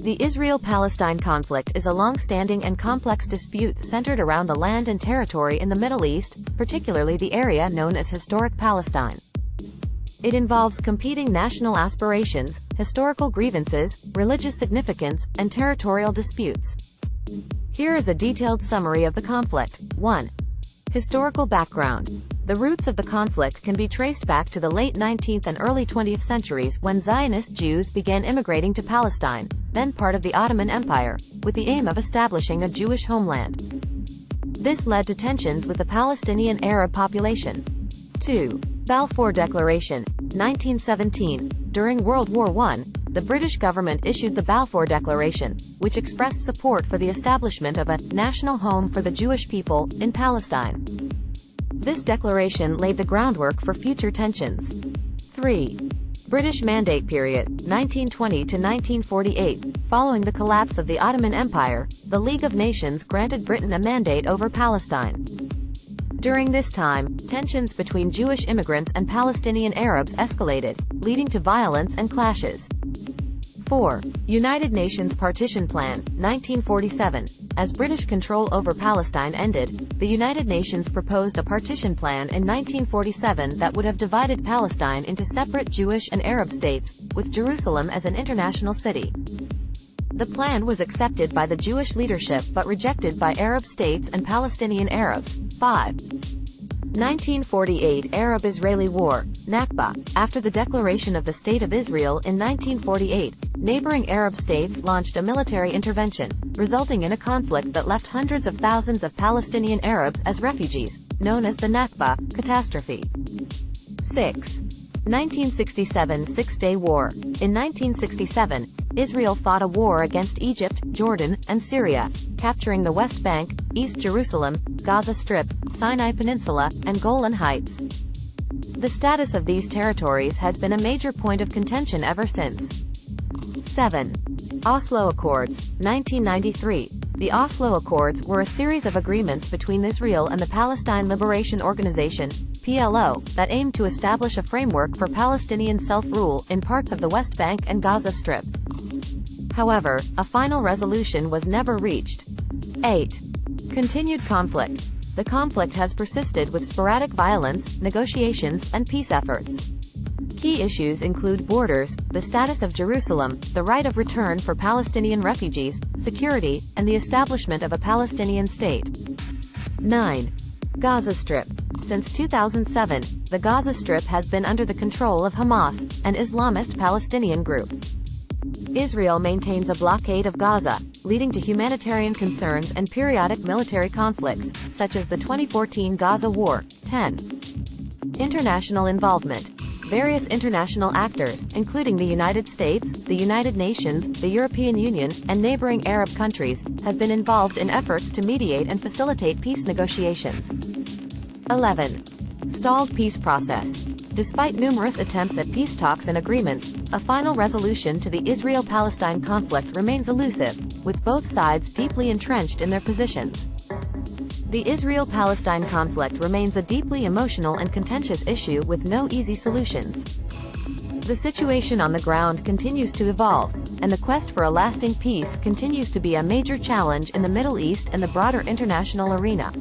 The Israel-Palestine conflict is a long-standing and complex dispute centered around the land and territory in the Middle East, particularly the area known as Historic Palestine. It involves competing national aspirations, historical grievances, religious significance, and territorial disputes. Here is a detailed summary of the conflict. 1. Historical background. The roots of the conflict can be traced back to the late 19th and early 20th centuries when Zionist Jews began immigrating to Palestine, then part of the Ottoman Empire, with the aim of establishing a Jewish homeland. This led to tensions with the Palestinian Arab population. 2. Balfour Declaration, 1917. During World War I, the British government issued the Balfour Declaration, which expressed support for the establishment of a national home for the Jewish people in Palestine. This declaration laid the groundwork for future tensions. 3. British Mandate Period, 1920 to 1948. Following the collapse of the Ottoman Empire, the League of Nations granted Britain a mandate over Palestine. During this time, tensions between Jewish immigrants and Palestinian Arabs escalated, leading to violence and clashes. 4. United Nations Partition Plan, 1947. As British control over Palestine ended, the United Nations proposed a partition plan in 1947 that would have divided Palestine into separate Jewish and Arab states, with Jerusalem as an international city. The plan was accepted by the Jewish leadership but rejected by Arab states and Palestinian Arabs. 5. 1948 Arab-Israeli War, Nakba. After the declaration of the State of Israel in 1948, neighboring Arab states launched a military intervention, resulting in a conflict that left hundreds of thousands of Palestinian Arabs as refugees, known as the Nakba catastrophe. 6. 1967 Six-Day War. In 1967, Israel fought a war against Egypt, Jordan, and Syria, capturing the West Bank, East Jerusalem, Gaza Strip, Sinai Peninsula, and Golan Heights. The status of these territories has been a major point of contention ever since. 7. Oslo Accords, 1993. The Oslo Accords were a series of agreements between Israel and the Palestine Liberation Organization, PLO, that aimed to establish a framework for Palestinian self-rule in parts of the West Bank and Gaza Strip. However, a final resolution was never reached. 8. Continued conflict. The conflict has persisted with sporadic violence, negotiations, and peace efforts. Key issues include borders, the status of Jerusalem, the right of return for Palestinian refugees, security, and the establishment of a Palestinian state. 9. Gaza Strip. Since 2007, the Gaza Strip has been under the control of Hamas, an Islamist Palestinian group. Israel maintains a blockade of Gaza, leading to humanitarian concerns and periodic military conflicts, such as the 2014 Gaza War. 10. International involvement. Various international actors, including the United States, the United Nations, the European Union, and neighboring Arab countries, have been involved in efforts to mediate and facilitate peace negotiations. 11. Stalled peace process. Despite numerous attempts at peace talks and agreements, a final resolution to the Israel-Palestine conflict remains elusive, with both sides deeply entrenched in their positions. The Israel-Palestine conflict remains a deeply emotional and contentious issue with no easy solutions. The situation on the ground continues to evolve, and the quest for a lasting peace continues to be a major challenge in the Middle East and the broader international arena.